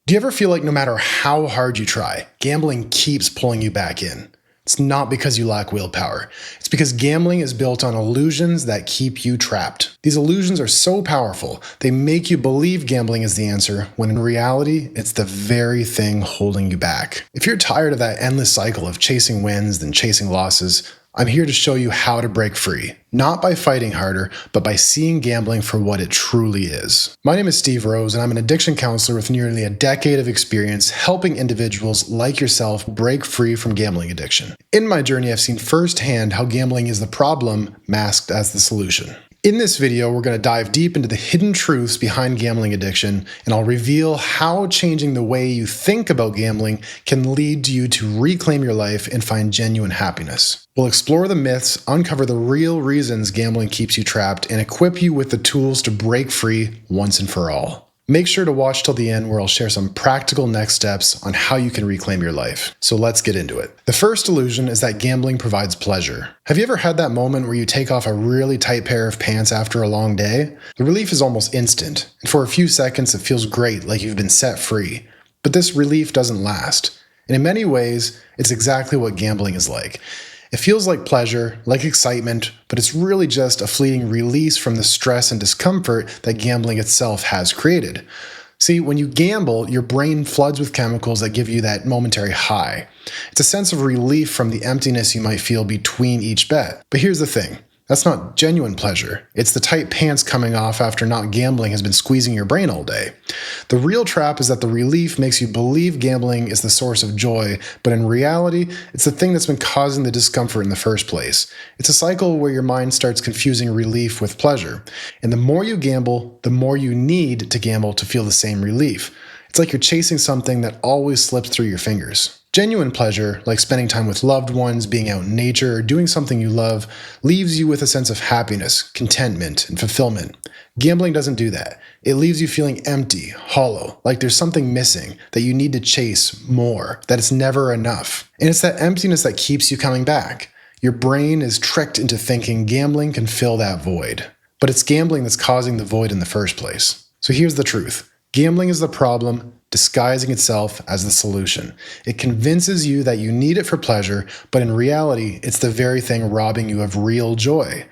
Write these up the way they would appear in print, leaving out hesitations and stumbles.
Do you ever feel like no matter how hard you try, gambling keeps pulling you back in? It's not because you lack willpower. It's because gambling is built on illusions that keep you trapped. These illusions are so powerful, they make you believe gambling is the answer, when in reality, it's the very thing holding you back. If you're tired of that endless cycle of chasing wins then chasing losses, I'm here to show you how to break free, not by fighting harder, but by seeing gambling for what it truly is. My name is Steve Rose, and I'm an addiction counselor with nearly a decade of experience helping individuals like yourself break free from gambling addiction. In my journey, I've seen firsthand how gambling is the problem masked as the solution. In this video, we're going to dive deep into the hidden truths behind gambling addiction, and I'll reveal how changing the way you think about gambling can lead you to reclaim your life and find genuine happiness. We'll explore the myths, uncover the real reasons gambling keeps you trapped, and equip you with the tools to break free once and for all. Make sure to watch till the end where I'll share some practical next steps on how you can reclaim your life. So let's get into it. The first illusion is that gambling provides pleasure. Have you ever had that moment where you take off a really tight pair of pants after a long day? The relief is almost instant, and for a few seconds it feels great, like you've been set free. But this relief doesn't last. And in many ways, it's exactly what gambling is like. It feels like pleasure, like excitement, but it's really just a fleeting release from the stress and discomfort that gambling itself has created. See, when you gamble, your brain floods with chemicals that give you that momentary high. It's a sense of relief from the emptiness you might feel between each bet. But here's the thing. That's not genuine pleasure. It's the tight pants coming off after not gambling has been squeezing your brain all day. The real trap is that the relief makes you believe gambling is the source of joy, but in reality, it's the thing that's been causing the discomfort in the first place. It's a cycle where your mind starts confusing relief with pleasure. And the more you gamble, the more you need to gamble to feel the same relief. It's like you're chasing something that always slips through your fingers. Genuine pleasure, like spending time with loved ones, being out in nature, or doing something you love, leaves you with a sense of happiness, contentment, and fulfillment. Gambling doesn't do that. It leaves you feeling empty, hollow, like there's something missing, that you need to chase more, that it's never enough. And it's that emptiness that keeps you coming back. Your brain is tricked into thinking gambling can fill that void. But it's gambling that's causing the void in the first place. So here's the truth. Gambling is the problem, disguising itself as the solution. It convinces you that you need it for pleasure, but in reality, it's the very thing robbing you of real joy.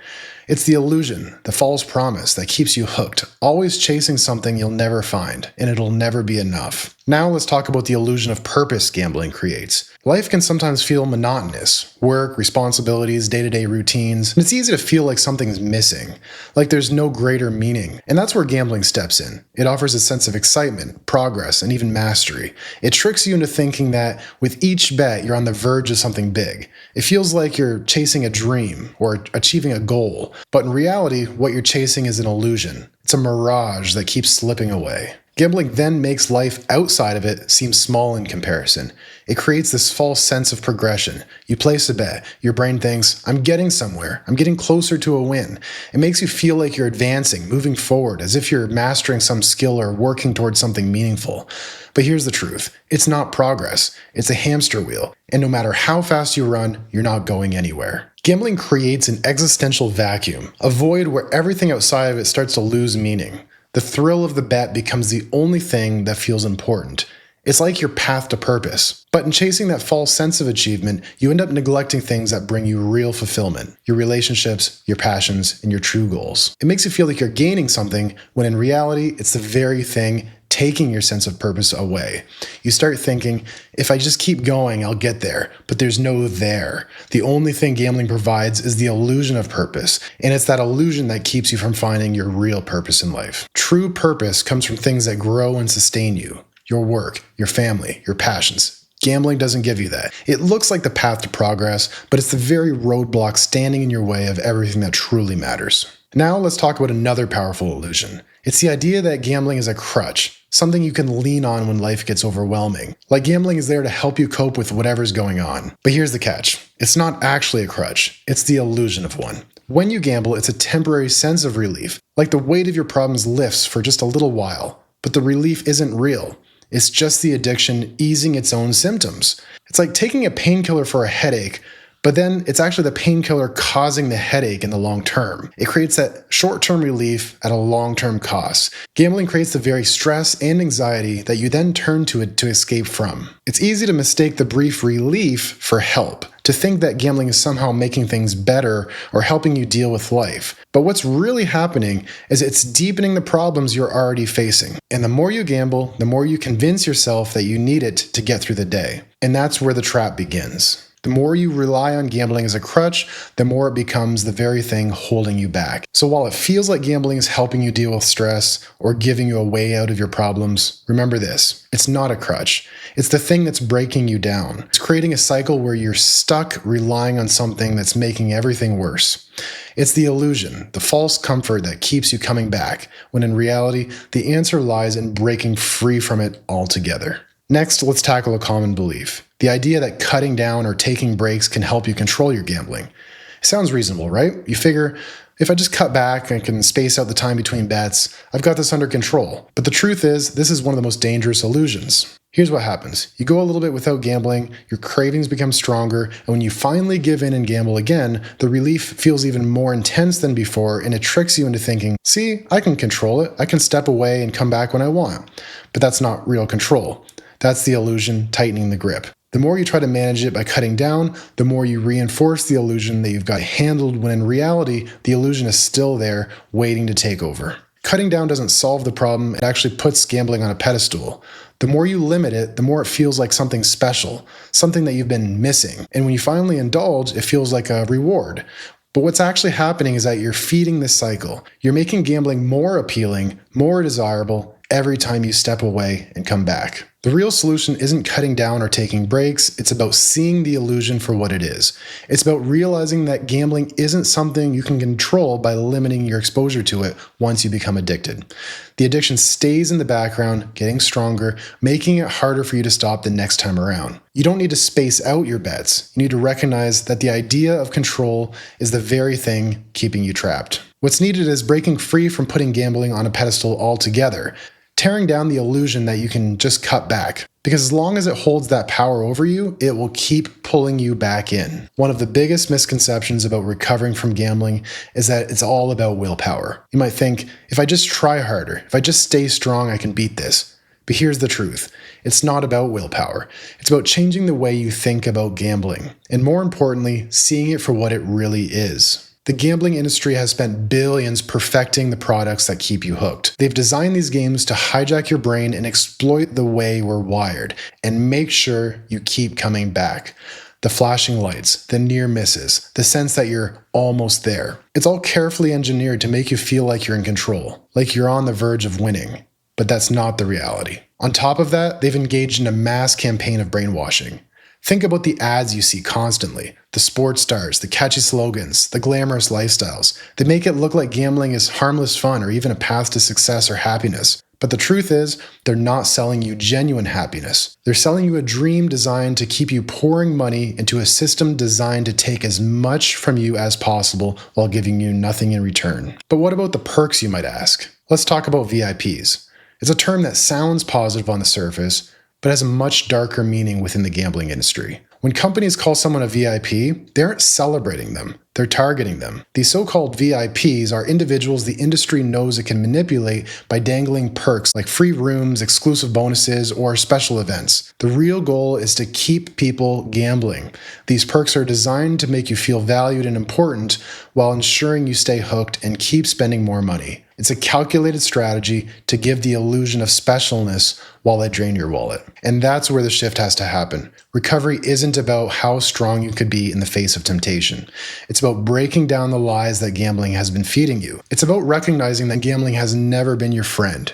It's the illusion, the false promise that keeps you hooked, always chasing something you'll never find, and it'll never be enough. Now let's talk about the illusion of purpose gambling creates. Life can sometimes feel monotonous. Work, responsibilities, day-to-day routines, and it's easy to feel like something's missing, like there's no greater meaning. And that's where gambling steps in. It offers a sense of excitement, progress, and even mastery. It tricks you into thinking that with each bet, you're on the verge of something big. It feels like you're chasing a dream or achieving a goal, but in reality, what you're chasing is an illusion. It's a mirage that keeps slipping away. Gambling then makes life outside of it seem small in comparison. It creates this false sense of progression. You place a bet. Your brain thinks, I'm getting somewhere. I'm getting closer to a win. It makes you feel like you're advancing, moving forward, as if you're mastering some skill or working towards something meaningful. But here's the truth. It's not progress. It's a hamster wheel. And no matter how fast you run, you're not going anywhere. Gambling creates an existential vacuum, a void where everything outside of it starts to lose meaning. The thrill of the bet becomes the only thing that feels important. It's like your path to purpose. But in chasing that false sense of achievement, you end up neglecting things that bring you real fulfillment, your relationships, your passions, and your true goals. It makes you feel like you're gaining something when in reality, it's the very thing taking your sense of purpose away. You start thinking, if I just keep going, I'll get there, but there's no there. The only thing gambling provides is the illusion of purpose, and it's that illusion that keeps you from finding your real purpose in life. True purpose comes from things that grow and sustain you, your work, your family, your passions. Gambling doesn't give you that. It looks like the path to progress, but it's the very roadblock standing in your way of everything that truly matters. Now let's talk about another powerful illusion. It's the idea that gambling is a crutch, something you can lean on when life gets overwhelming. Like gambling is there to help you cope with whatever's going on. But here's the catch. It's not actually a crutch. It's the illusion of one. When you gamble, it's a temporary sense of relief, like the weight of your problems lifts for just a little while. But the relief isn't real. It's just the addiction easing its own symptoms. It's like taking a painkiller for a headache, But then it's actually the painkiller causing the headache in the long term. It creates that short-term relief at a long-term cost. Gambling creates the very stress and anxiety that you then turn to it to escape from. It's easy to mistake the brief relief for help, to think that gambling is somehow making things better or helping you deal with life. But what's really happening is it's deepening the problems you're already facing. And the more you gamble, the more you convince yourself that you need it to get through the day. And that's where the trap begins. The more you rely on gambling as a crutch, the more it becomes the very thing holding you back. So while it feels like gambling is helping you deal with stress or giving you a way out of your problems, remember this: it's not a crutch. It's the thing that's breaking you down. It's creating a cycle where you're stuck relying on something that's making everything worse. It's the illusion, the false comfort that keeps you coming back, when in reality, the answer lies in breaking free from it altogether. Next, let's tackle a common belief: the idea that cutting down or taking breaks can help you control your gambling. Sounds reasonable, right? You figure, if I just cut back and can space out the time between bets, I've got this under control. But the truth is, this is one of the most dangerous illusions. Here's what happens. You go a little bit without gambling, your cravings become stronger, and when you finally give in and gamble again, the relief feels even more intense than before, and it tricks you into thinking, see, I can control it. I can step away and come back when I want. But that's not real control. That's the illusion tightening the grip. The more you try to manage it by cutting down, the more you reinforce the illusion that you've got it handled, when in reality, the illusion is still there, waiting to take over. Cutting down doesn't solve the problem, it actually puts gambling on a pedestal. The more you limit it, the more it feels like something special, something that you've been missing. And when you finally indulge, it feels like a reward. But what's actually happening is that you're feeding this cycle. You're making gambling more appealing, more desirable, every time you step away and come back. The real solution isn't cutting down or taking breaks, it's about seeing the illusion for what it is. It's about realizing that gambling isn't something you can control by limiting your exposure to it once you become addicted. The addiction stays in the background, getting stronger, making it harder for you to stop the next time around. You don't need to space out your bets. You need to recognize that the idea of control is the very thing keeping you trapped. What's needed is breaking free from putting gambling on a pedestal altogether, tearing down the illusion that you can just cut back. Because as long as it holds that power over you, it will keep pulling you back in. One of the biggest misconceptions about recovering from gambling is that it's all about willpower. You might think, if I just try harder, if I just stay strong, I can beat this. But here's the truth. It's not about willpower. It's about changing the way you think about gambling. And more importantly, seeing it for what it really is. The gambling industry has spent billions perfecting the products that keep you hooked. They've designed these games to hijack your brain and exploit the way we're wired, and make sure you keep coming back. The flashing lights, the near misses, the sense that you're almost there. It's all carefully engineered to make you feel like you're in control, like you're on the verge of winning. But that's not the reality. On top of that, they've engaged in a mass campaign of brainwashing. Think about the ads you see constantly, the sports stars, the catchy slogans, the glamorous lifestyles. They make it look like gambling is harmless fun or even a path to success or happiness. But the truth is, they're not selling you genuine happiness. They're selling you a dream designed to keep you pouring money into a system designed to take as much from you as possible while giving you nothing in return. But what about the perks, you might ask? Let's talk about VIPs. It's a term that sounds positive on the surface, but has a much darker meaning within the gambling industry. When companies call someone a VIP, they aren't celebrating them, they're targeting them. These so-called VIPs are individuals the industry knows it can manipulate by dangling perks like free rooms, exclusive bonuses, or special events. The real goal is to keep people gambling. These perks are designed to make you feel valued and important while ensuring you stay hooked and keep spending more money. It's a calculated strategy to give the illusion of specialness while they drain your wallet. And that's where the shift has to happen. Recovery isn't about how strong you could be in the face of temptation. It's about breaking down the lies that gambling has been feeding you. It's about recognizing that gambling has never been your friend.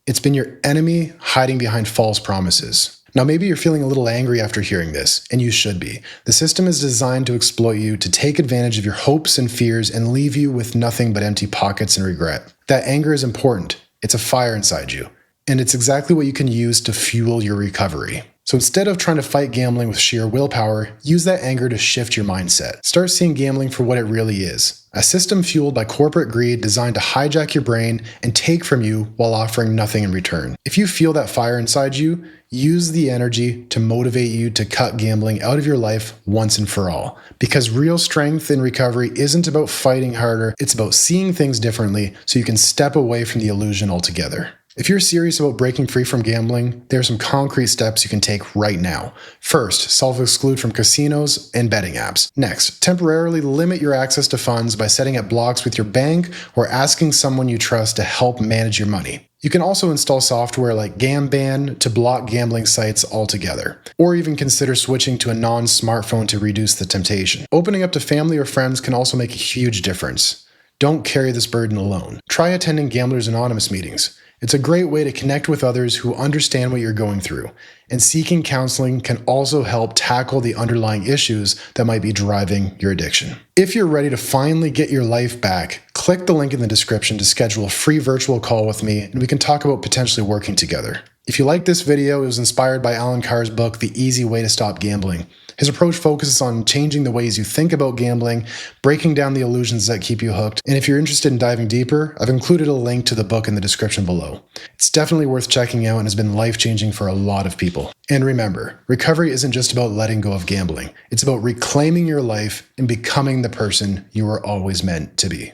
It's been your enemy hiding behind false promises. Now, maybe you're feeling a little angry after hearing this, and you should be. The system is designed to exploit you, to take advantage of your hopes and fears, and leave you with nothing but empty pockets and regret. That anger is important. It's a fire inside you, and it's exactly what you can use to fuel your recovery. So instead of trying to fight gambling with sheer willpower, use that anger to shift your mindset. Start seeing gambling for what it really is, a system fueled by corporate greed designed to hijack your brain and take from you while offering nothing in return. If you feel that fire inside you, use the energy to motivate you to cut gambling out of your life once and for all. Because real strength in recovery isn't about fighting harder, it's about seeing things differently so you can step away from the illusion altogether. If you're serious about breaking free from gambling, there are some concrete steps you can take right now. First, self-exclude from casinos and betting apps. Next, temporarily limit your access to funds by setting up blocks with your bank or asking someone you trust to help manage your money. You can also install software like Gamban to block gambling sites altogether, or even consider switching to a non-smartphone to reduce the temptation. Opening up to family or friends can also make a huge difference. Don't carry this burden alone. Try attending Gamblers Anonymous meetings. It's a great way to connect with others who understand what you're going through, and seeking counseling can also help tackle the underlying issues that might be driving your addiction. If you're ready to finally get your life back, click the link in the description to schedule a free virtual call with me, and we can talk about potentially working together. If you like this video, it was inspired by Alan Carr's book, The Easy Way to Stop Gambling. His approach focuses on changing the ways you think about gambling, breaking down the illusions that keep you hooked. And if you're interested in diving deeper, I've included a link to the book in the description below. It's definitely worth checking out and has been life-changing for a lot of people. And remember, recovery isn't just about letting go of gambling. It's about reclaiming your life and becoming the person you were always meant to be.